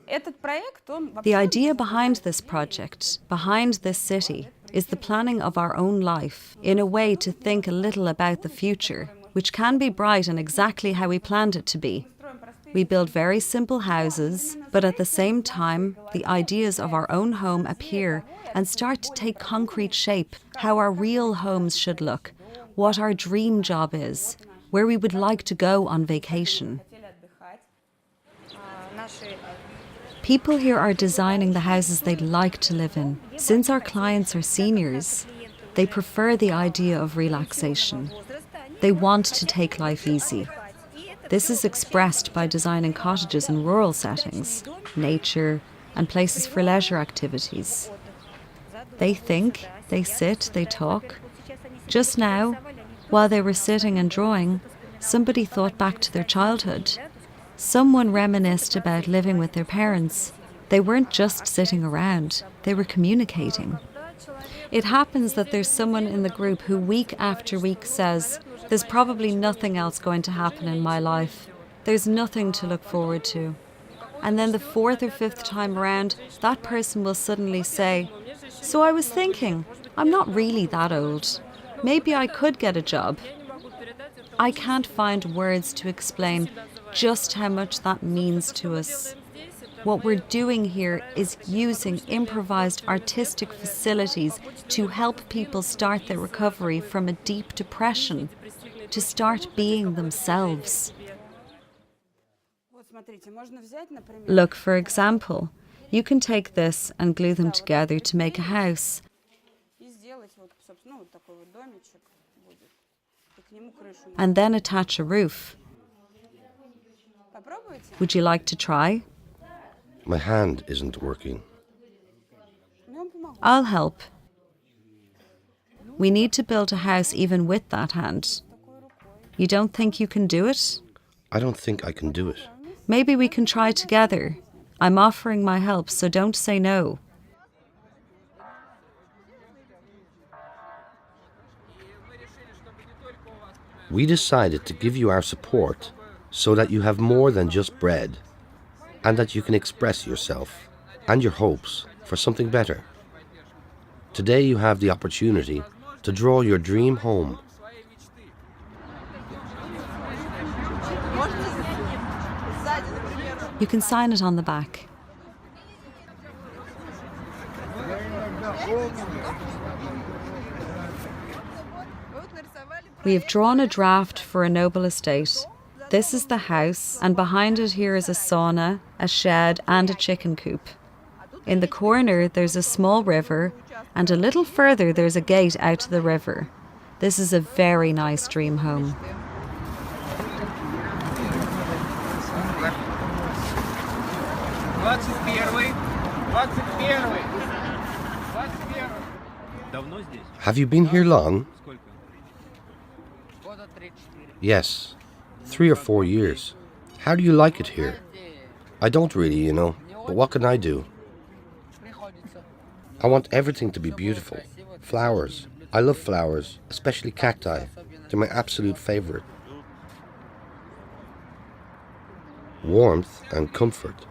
The idea behind this project, behind this city, is the planning of our own life in a way to think a little about the future, which can be bright and exactly how we planned it to be. We build very simple houses, but at the same time, the ideas of our own home appear and start to take concrete shape, how our real homes should look, what our dream job is, where we would like to go on vacation. People here are designing the houses they'd like to live in. Since our clients are seniors, they prefer the idea of relaxation. They want to take life easy. This is expressed by designing cottages in rural settings, nature, and places for leisure activities. They think, they sit, they talk. Just now, while they were sitting and drawing, somebody thought back to their childhood. Someone reminisced about living with their parents. They weren't just sitting around, they were communicating. It happens that there's someone in the group who week after week says, "There's probably nothing else going to happen in my life. There's nothing to look forward to." And then the fourth or fifth time around, that person will suddenly say, "So I was thinking, I'm not really that old. Maybe I could get a job." I can't find words to explain just how much that means to us. What we're doing here is using improvised artistic facilities to help people start their recovery from a deep depression, to start being themselves. Look, for example, you can take this and glue them together to make a house. And then attach a roof. Would you like to try? My hand isn't working. I'll help. We need to build a house even with that hand. You don't think you can do it? I don't think I can do it. Maybe we can try together. I'm offering my help, so don't say no. We decided to give you our support so that you have more than just bread, and that you can express yourself and your hopes for something better. Today you have the opportunity to draw your dream home. You can sign it on the back. We have drawn a draft for a noble estate. This is the house, and behind it here is a sauna, a shed, and a chicken coop. In the corner there's a small river, and a little further there's a gate out to the river. This is a very nice dream home. Have you been here long? Yes, 3 or 4 years. How do you like it here? I don't really, but what can I do? I want everything to be beautiful. Flowers. I love flowers, especially cacti. They're my absolute favorite. Warmth and comfort.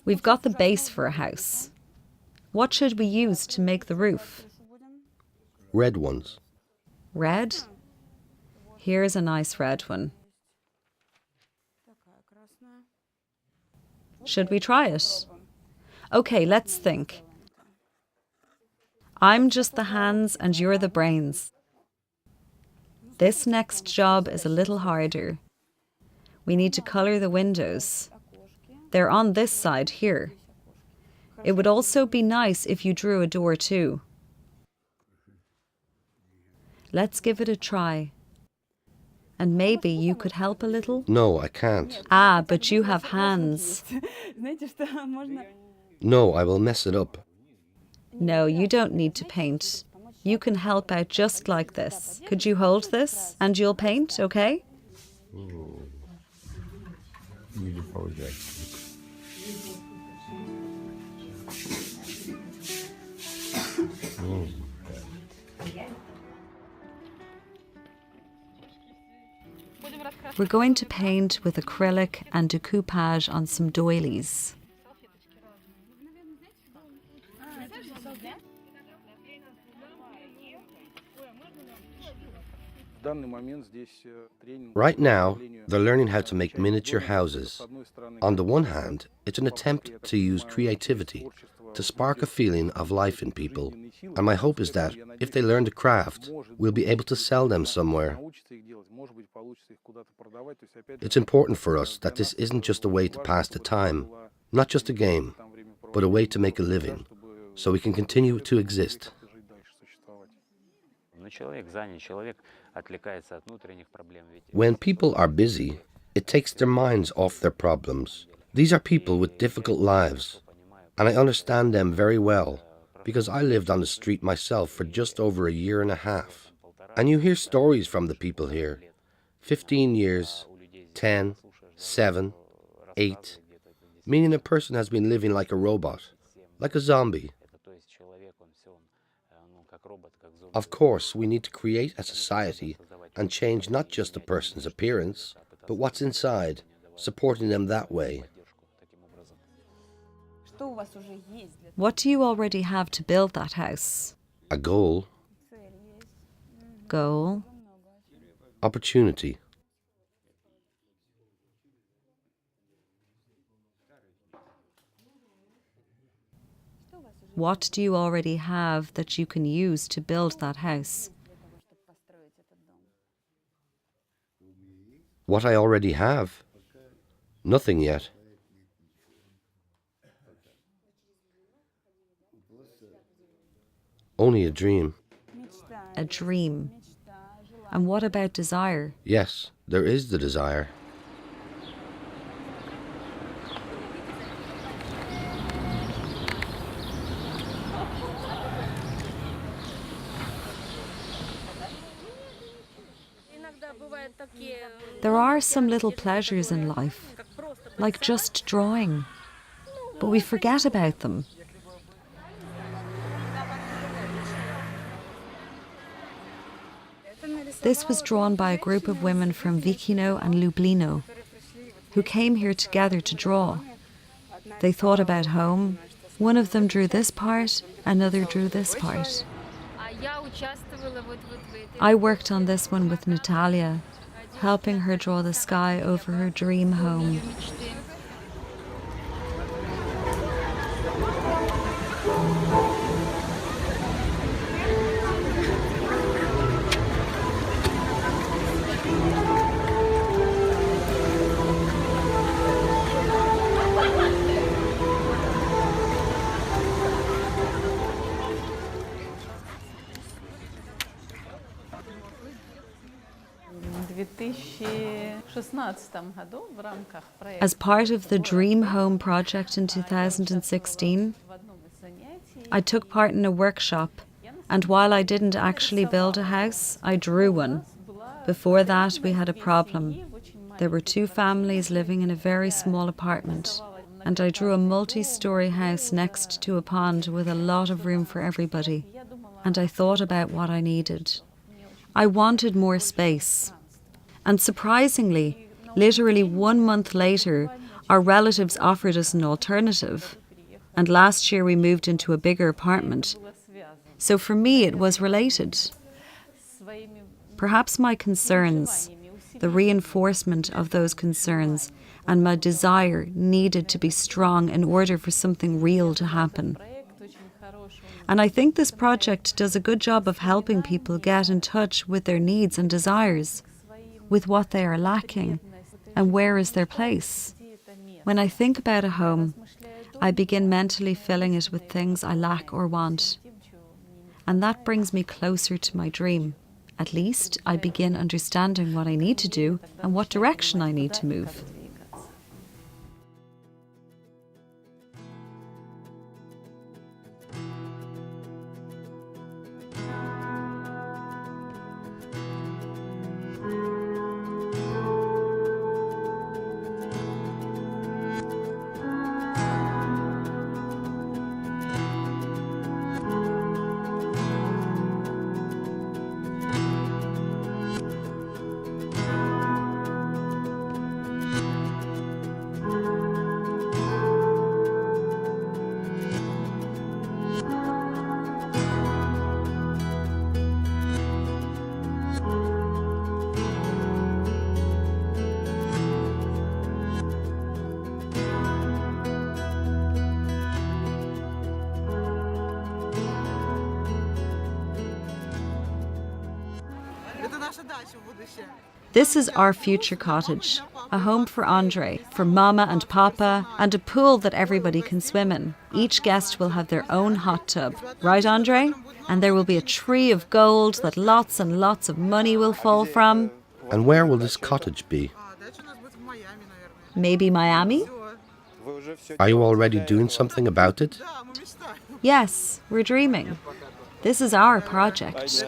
We've got the base for a house. What should we use to make the roof? Red ones. Red? Here's a nice red one. Should we try it? Okay, let's think. I'm just the hands and you're the brains. This next job is a little harder. We need to colour the windows. They're on this side here. It would also be nice if you drew a door too. Let's give it a try. And maybe you could help a little? No, I can't. Ah, but you have hands. No, I will mess it up. No, you don't need to paint. You can help out just like this. Could you hold this? And you'll paint, okay? We're going to paint with acrylic and decoupage on some doilies. Right now, they're learning how to make miniature houses. On the one hand, it's an attempt to use creativity to spark a feeling of life in people. And my hope is that, if they learn the craft, we'll be able to sell them somewhere. It's important for us that this isn't just a way to pass the time, not just a game, but a way to make a living, so we can continue to exist. When people are busy, it takes their minds off their problems. These are people with difficult lives, and I understand them very well, because I lived on the street myself for just over a year and a half. And you hear stories from the people here. 15 years, 10, 7, 8, meaning a person has been living like a robot, like a zombie. Of course, we need to create a society and change not just a person's appearance, but what's inside, supporting them that way. What do you already have to build that house? A goal. Goal. Opportunity. What do you already have that you can use to build that house? What I already have? Nothing yet. Only a dream. A dream. And what about desire? Yes, there is the desire. There are some little pleasures in life, like just drawing, but we forget about them. This was drawn by a group of women from Lyublino and Lyublino, who came here together to draw. They thought about home. One of them drew this part, another drew this part. I worked on this one with Natalia, helping her draw the sky over her dream home. As part of the Dream Home project in 2016, I took part in a workshop, and while I didn't actually build a house, I drew one. Before that, we had a problem. There were 2 families living in a very small apartment, and I drew a multi-story house next to a pond with a lot of room for everybody, and I thought about what I needed. I wanted more space. And surprisingly, literally 1 month later, our relatives offered us an alternative. And last year we moved into a bigger apartment. So for me it was related. Perhaps my concerns, the reinforcement of those concerns, and my desire needed to be strong in order for something real to happen. And I think this project does a good job of helping people get in touch with their needs and desires, with what they are lacking, and where is their place. When I think about a home, I begin mentally filling it with things I lack or want. And that brings me closer to my dream. At least I begin understanding what I need to do and what direction I need to move. This is our future cottage, a home for Andre, for Mama and Papa, and a pool that everybody can swim in. Each guest will have their own hot tub. Right, Andre? And there will be a tree of gold that lots and lots of money will fall from. And where will this cottage be? Maybe Miami? Are you already doing something about it? Yes, we're dreaming. This is our project.